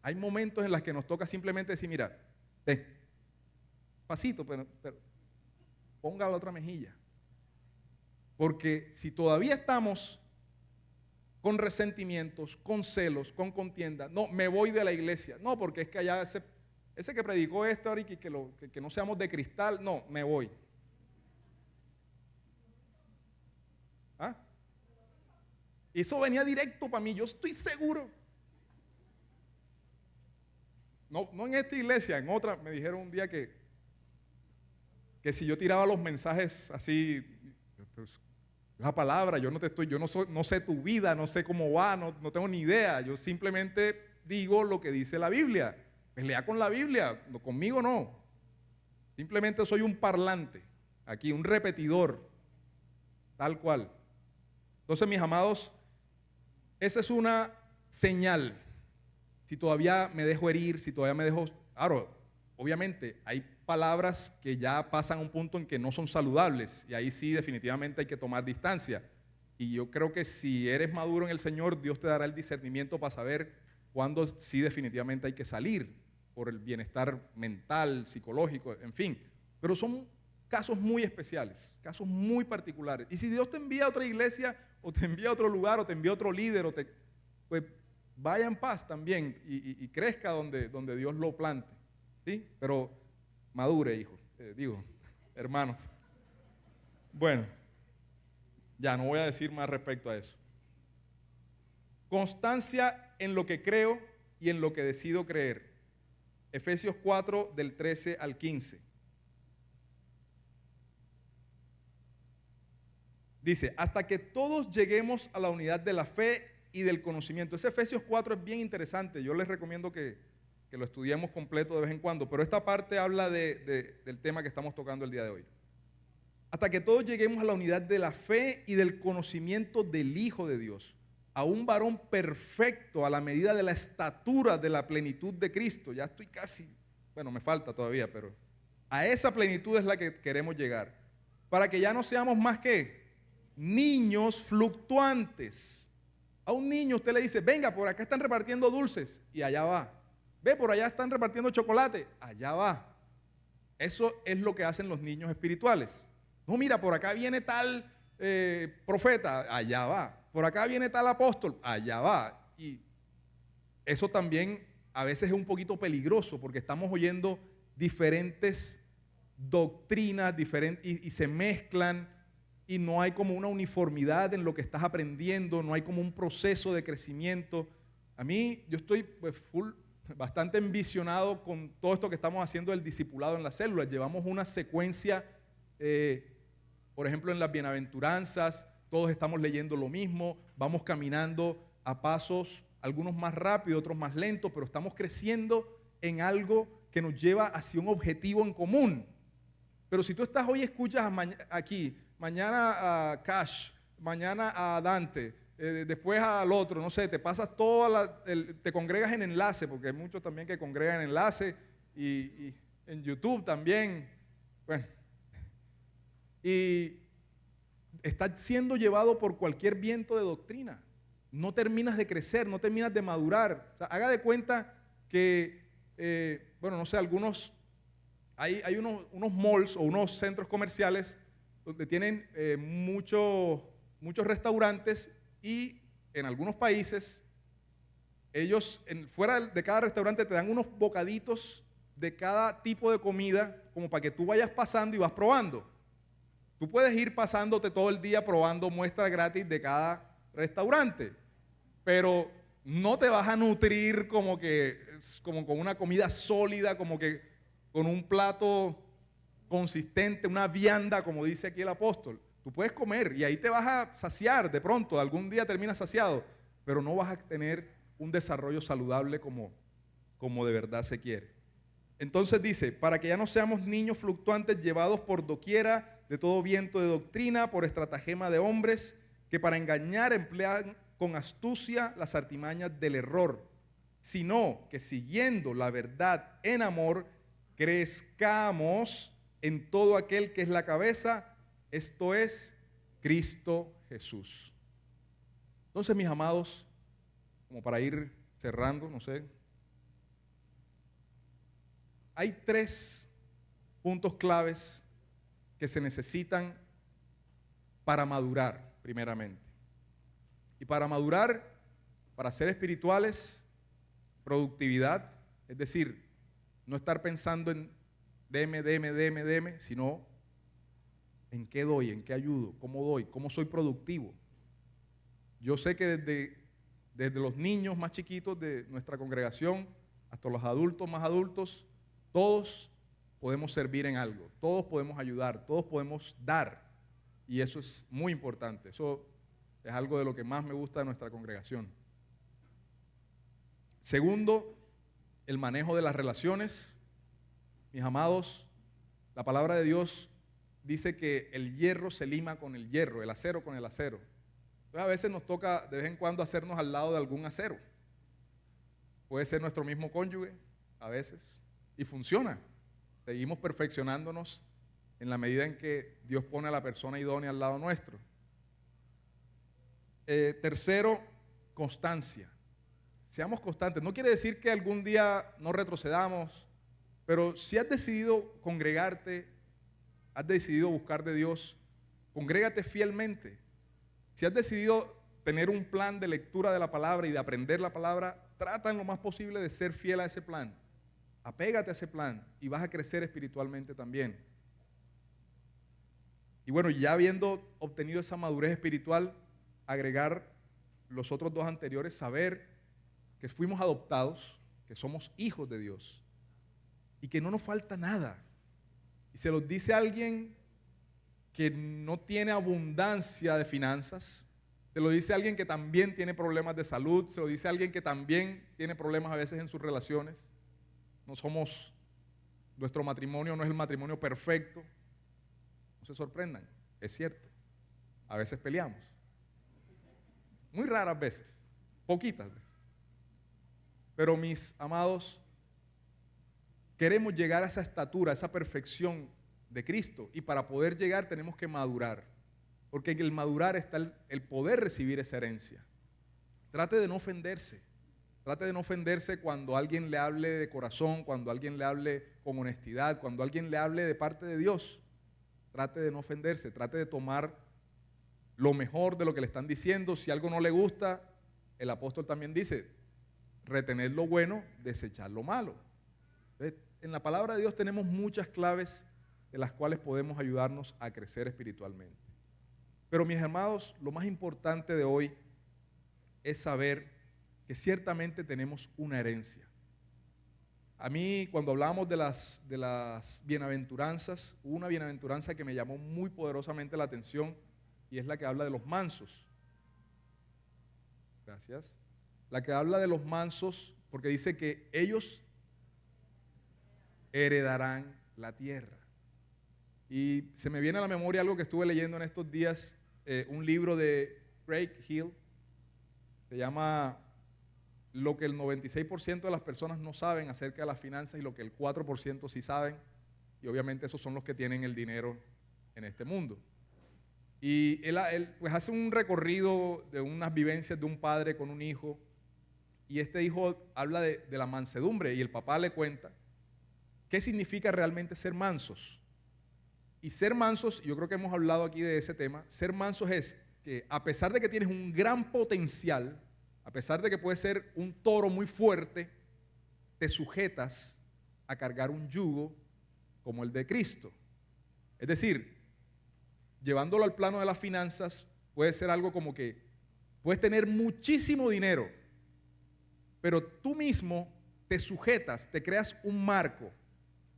Hay momentos en los que nos toca simplemente decir, mira, pasito, pero ponga la otra mejilla. Porque si todavía estamos con resentimientos, con celos, con contienda, no, me voy de la iglesia. No, porque es que allá ese que predicó esto ahora y que no seamos de cristal, no, me voy. Eso venía directo para mí, yo estoy seguro. No en esta iglesia, en otra, me dijeron un día que si yo tiraba los mensajes así, pues, la palabra, yo no sé tu vida, no sé cómo va, no tengo ni idea, yo simplemente digo lo que dice la Biblia. Pelea con la Biblia, conmigo no. Simplemente soy un parlante, aquí, un repetidor. tal cual. Entonces, mis amados, esa es una señal. Si todavía me dejo herir, si todavía me dejo... Claro, obviamente hay palabras que ya pasan a un punto en que no son saludables y ahí sí definitivamente hay que tomar distancia. Y yo creo que si eres maduro en el Señor, Dios te dará el discernimiento para saber cuándo sí definitivamente hay que salir por el bienestar mental, psicológico, en fin. Pero son casos muy especiales, casos muy particulares. Y si Dios te envía a otra iglesia, o te envía a otro lugar, o te envía a otro líder, pues vaya en paz también y crezca donde Dios lo plante. ¿Sí? Pero madure, hijo, hermanos. Bueno, ya no voy a decir más respecto a eso. Constancia en lo que creo y en lo que decido creer. Efesios 4, del 13 al 15. Dice, hasta que todos lleguemos a la unidad de la fe y del conocimiento. Ese Efesios 4 es bien interesante. Yo les recomiendo que lo estudiemos completo de vez en cuando, pero esta parte habla del tema que estamos tocando el día de hoy. Hasta que todos lleguemos a la unidad de la fe y del conocimiento del Hijo de Dios, a un varón perfecto a la medida de la estatura de la plenitud de Cristo. Ya estoy casi, bueno, me falta todavía, pero a esa plenitud es la que queremos llegar. Para que ya no seamos más que niños fluctuantes. A un niño usted le dice, venga, por acá están repartiendo dulces, y allá va. Ve, por allá están repartiendo chocolate, allá va. Eso es lo que hacen los niños espirituales. No, mira, por acá viene tal profeta, allá va. Por acá viene tal apóstol, allá va. Y eso también a veces es un poquito peligroso porque estamos oyendo diferentes doctrinas y se mezclan y no hay como una uniformidad en lo que estás aprendiendo, no hay como un proceso de crecimiento. A mí, yo estoy pues bastante envisionado con todo esto que estamos haciendo del discipulado en las células. Llevamos una secuencia, por ejemplo, en las bienaventuranzas, todos estamos leyendo lo mismo, vamos caminando a pasos, algunos más rápidos, otros más lentos, pero estamos creciendo en algo que nos lleva hacia un objetivo en común. Pero si tú estás hoy, escuchas aquí, mañana a Cash, mañana a Dante, después al otro, no sé, te pasas te congregas en Enlace, porque hay muchos también que congregan en Enlace, y en YouTube también, bueno, y estás siendo llevado por cualquier viento de doctrina. No terminas de crecer, no terminas de madurar. O sea, haga de cuenta que, bueno, no sé, hay unos malls o unos centros comerciales donde tienen muchos restaurantes y en algunos países ellos fuera de cada restaurante te dan unos bocaditos de cada tipo de comida como para que tú vayas pasando y vas probando. Tú puedes ir pasándote todo el día probando muestras gratis de cada restaurante, pero no te vas a nutrir como con una comida sólida, como que con un plato consistente, una vianda, como dice aquí el apóstol. Tú puedes comer y ahí te vas a saciar de pronto, algún día terminas saciado, pero no vas a tener un desarrollo saludable como de verdad se quiere. Entonces dice, para que ya no seamos niños fluctuantes llevados por doquiera de todo viento de doctrina, por estratagema de hombres, que para engañar emplean con astucia las artimañas del error, sino que siguiendo la verdad en amor, crezcamos en todo aquel que es la cabeza, esto es Cristo Jesús. Entonces, mis amados, como para ir cerrando, no sé, hay 3 puntos claves que se necesitan para madurar, primeramente. Y para madurar, para ser espirituales, productividad, es decir, no estar pensando en deme, sino en qué doy, en qué ayudo, cómo doy, cómo soy productivo. Yo sé que desde los niños más chiquitos de nuestra congregación hasta los adultos más adultos, todos podemos servir en algo, todos podemos ayudar, todos podemos dar, y eso es muy importante. Eso es algo de lo que más me gusta de nuestra congregación. Segundo, el manejo de las relaciones. Mis amados, la palabra de Dios dice que el hierro se lima con el hierro, el acero con el acero. Entonces a veces nos toca de vez en cuando hacernos al lado de algún acero. Puede ser nuestro mismo cónyuge, a veces, y funciona. Seguimos perfeccionándonos en la medida en que Dios pone a la persona idónea al lado nuestro. Tercero, constancia. Seamos constantes. No quiere decir que algún día no retrocedamos, pero si has decidido congregarte, has decidido buscar de Dios, congrégate fielmente. Si has decidido tener un plan de lectura de la palabra y de aprender la palabra, trata en lo más posible de ser fiel a ese plan. Apégate a ese plan y vas a crecer espiritualmente también. Y bueno, ya habiendo obtenido esa madurez espiritual, agregar los otros dos anteriores, saber que fuimos adoptados, que somos hijos de Dios y que no nos falta nada. Y se los dice alguien que no tiene abundancia de finanzas, se lo dice alguien que también tiene problemas de salud, se lo dice alguien que también tiene problemas a veces en sus relaciones. Nuestro matrimonio no es el matrimonio perfecto. No se sorprendan, es cierto. A veces peleamos. Muy raras veces, poquitas veces. Pero mis amados, queremos llegar a esa estatura, a esa perfección de Cristo. Y para poder llegar tenemos que madurar. Porque en el madurar está el poder recibir esa herencia. Trate de no ofenderse. Trate de no ofenderse cuando alguien le hable de corazón, cuando alguien le hable con honestidad, cuando alguien le hable de parte de Dios. Trate de no ofenderse, trate de tomar lo mejor de lo que le están diciendo. Si algo no le gusta, el apóstol también dice, retener lo bueno, desechar lo malo. Entonces, en la palabra de Dios tenemos muchas claves de las cuales podemos ayudarnos a crecer espiritualmente. Pero mis amados, lo más importante de hoy es saber que ciertamente tenemos una herencia. A mí, cuando hablamos de las bienaventuranzas, hubo una bienaventuranza que me llamó muy poderosamente la atención y es la que habla de los mansos. Gracias. La que habla de los mansos porque dice que ellos heredarán la tierra. Y se me viene a la memoria algo que estuve leyendo en estos días, un libro de Craig Hill, se llama Lo que el 96% de las personas no saben acerca de las finanzas y lo que el 4% sí saben, y obviamente esos son los que tienen el dinero en este mundo. Y él pues hace un recorrido de unas vivencias de un padre con un hijo, y este hijo habla de la mansedumbre, y el papá le cuenta qué significa realmente ser mansos. Y ser mansos, yo creo que hemos hablado aquí de ese tema, ser mansos es que a pesar de que tienes un gran potencial, a pesar de que puedes ser un toro muy fuerte, te sujetas a cargar un yugo como el de Cristo. Es decir, llevándolo al plano de las finanzas, puede ser algo como que puedes tener muchísimo dinero, pero tú mismo te sujetas, te creas un marco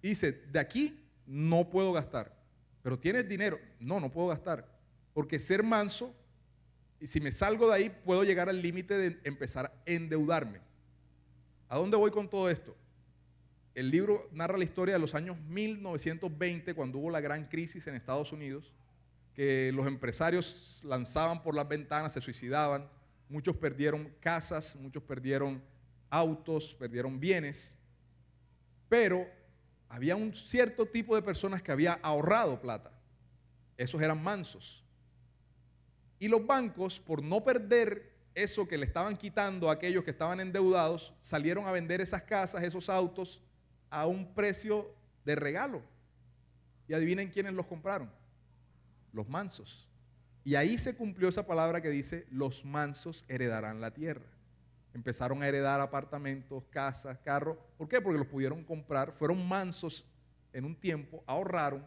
y dices, de aquí no puedo gastar. Pero tienes dinero, no puedo gastar, porque ser manso, y si me salgo de ahí, puedo llegar al límite de empezar a endeudarme. ¿A dónde voy con todo esto? El libro narra la historia de los años 1920, cuando hubo la gran crisis en Estados Unidos, que los empresarios lanzaban por las ventanas, se suicidaban, muchos perdieron casas, muchos perdieron autos, perdieron bienes, pero había un cierto tipo de personas que había ahorrado plata. Esos eran mansos. Y los bancos, por no perder eso que le estaban quitando a aquellos que estaban endeudados, salieron a vender esas casas, esos autos, a un precio de regalo. Y adivinen quiénes los compraron. Los mansos. Y ahí se cumplió esa palabra que dice, los mansos heredarán la tierra. Empezaron a heredar apartamentos, casas, carros. ¿Por qué? Porque los pudieron comprar, fueron mansos en un tiempo, ahorraron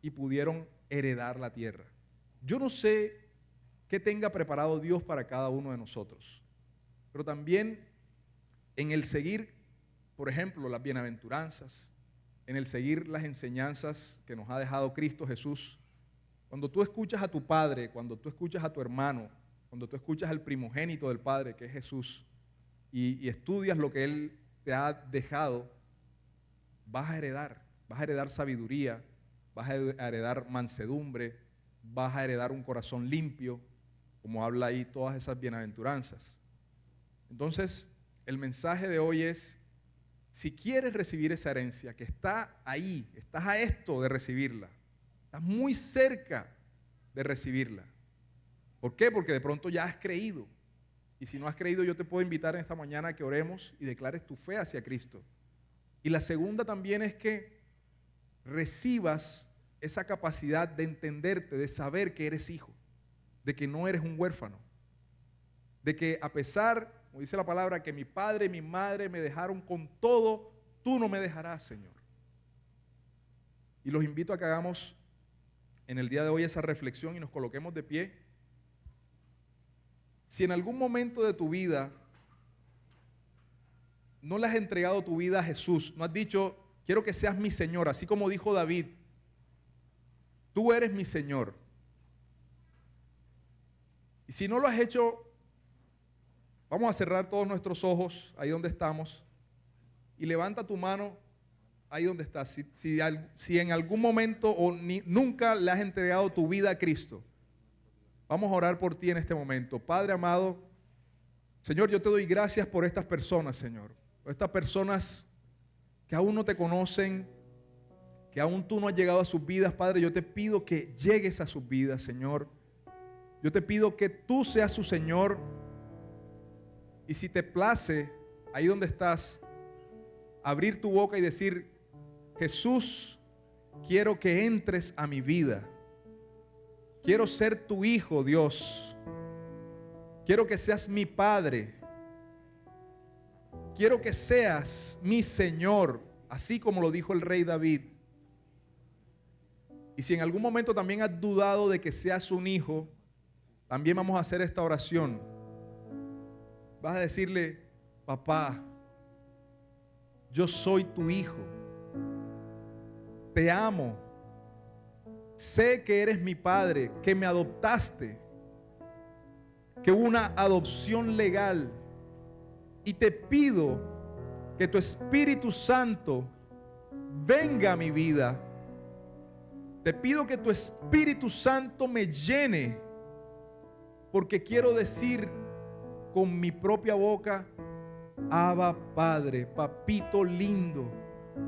y pudieron heredar la tierra. Yo no sé qué tenga preparado Dios para cada uno de nosotros, pero también en el seguir, por ejemplo, las bienaventuranzas, en el seguir las enseñanzas que nos ha dejado Cristo Jesús, cuando tú escuchas a tu padre, cuando tú escuchas a tu hermano, cuando tú escuchas al primogénito del Padre, que es Jesús, y estudias lo que Él te ha dejado, vas a heredar sabiduría, vas a heredar mansedumbre, vas a heredar un corazón limpio, como habla ahí todas esas bienaventuranzas. Entonces, el mensaje de hoy es, si quieres recibir esa herencia que está ahí, estás a esto de recibirla, estás muy cerca de recibirla. ¿Por qué? Porque de pronto ya has creído. Y si no has creído, yo te puedo invitar en esta mañana a que oremos y declares tu fe hacia Cristo. Y la segunda también es que recibas esa capacidad de entenderte, de saber que eres hijo, de que no eres un huérfano, de que a pesar, como dice la palabra, que mi padre y mi madre me dejaron con todo, tú no me dejarás, Señor. Y los invito a que hagamos en el día de hoy esa reflexión y nos coloquemos de pie. Si en algún momento de tu vida no le has entregado tu vida a Jesús, no has dicho, quiero que seas mi Señor, así como dijo David, tú eres mi Señor. Y si no lo has hecho, vamos a cerrar todos nuestros ojos ahí donde estamos y levanta tu mano ahí donde estás. Si en algún momento o nunca le has entregado tu vida a Cristo, vamos a orar por ti en este momento. Padre amado, Señor, yo te doy gracias por estas personas, Señor. Por estas personas que aún no te conocen, que aún tú no has llegado a sus vidas, Padre. Yo te pido que llegues a sus vidas, Señor. Yo te pido que tú seas su Señor. Y si te place, ahí donde estás, abrir tu boca y decir, Jesús, quiero que entres a mi vida. Quiero ser tu hijo, Dios. Quiero que seas mi Padre. Quiero que seas mi Señor, así como lo dijo el rey David. Y si en algún momento también has dudado de que seas un hijo, también vamos a hacer esta oración. Vas a decirle, papá, yo soy tu hijo. Te amo. Sé que eres mi padre, que me adoptaste, que hubo una adopción legal. Y te pido que tu Espíritu Santo venga a mi vida. Te pido que tu Espíritu Santo me llene, porque quiero decir con mi propia boca, Abba Padre, papito lindo,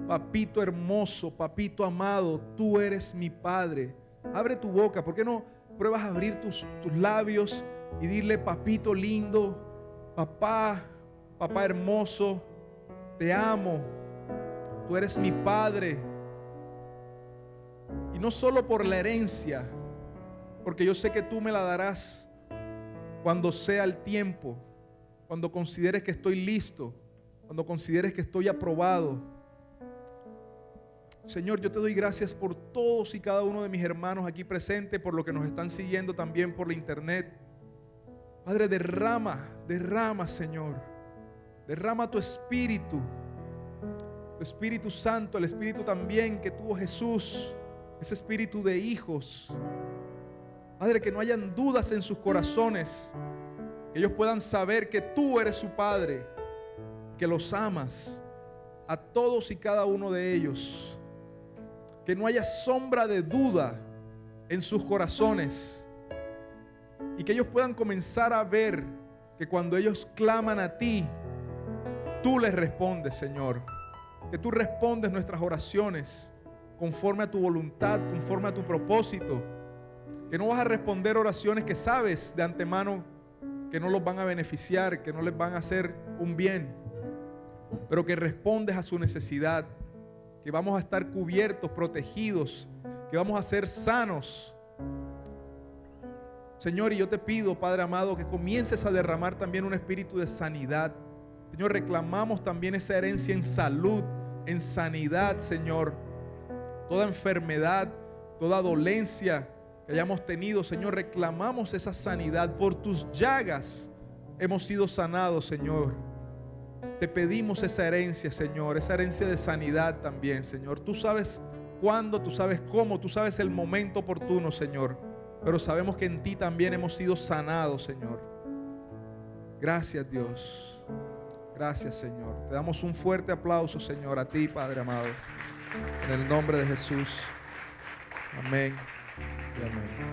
papito hermoso, papito amado, tú eres mi Padre. Abre tu boca, ¿por qué no pruebas a abrir tus labios y dile, papito lindo, papá hermoso, te amo, tú eres mi Padre. Y no solo por la herencia, porque yo sé que tú me la darás cuando sea el tiempo, cuando consideres que estoy listo, cuando consideres que estoy aprobado. Señor, yo te doy gracias por todos y cada uno de mis hermanos aquí presentes, por lo que nos están siguiendo también por la internet. Padre, derrama, Señor, derrama tu Espíritu Santo, el Espíritu también que tuvo Jesús, ese Espíritu de hijos. Padre, que no hayan dudas en sus corazones, que ellos puedan saber que tú eres su Padre, que los amas a todos y cada uno de ellos, que no haya sombra de duda en sus corazones y que ellos puedan comenzar a ver que cuando ellos claman a ti, tú les respondes, Señor, que tú respondes nuestras oraciones conforme a tu voluntad, conforme a tu propósito, que no vas a responder oraciones que sabes de antemano que no los van a beneficiar, que no les van a hacer un bien, pero que respondes a su necesidad, que vamos a estar cubiertos, protegidos, que vamos a ser sanos. Señor, y yo te pido, Padre amado, que comiences a derramar también un espíritu de sanidad. Señor, reclamamos también esa herencia en salud, en sanidad, Señor. Toda enfermedad, toda dolencia que hayamos tenido, Señor, reclamamos esa sanidad. Por tus llagas hemos sido sanados, Señor. Te pedimos esa herencia, Señor, esa herencia de sanidad también, Señor. Tú sabes cuándo, tú sabes cómo, tú sabes el momento oportuno, Señor. Pero sabemos que en ti también hemos sido sanados, Señor. Gracias, Dios. Gracias, Señor. Te damos un fuerte aplauso, Señor, a ti, Padre amado. En el nombre de Jesús. Amén y amén.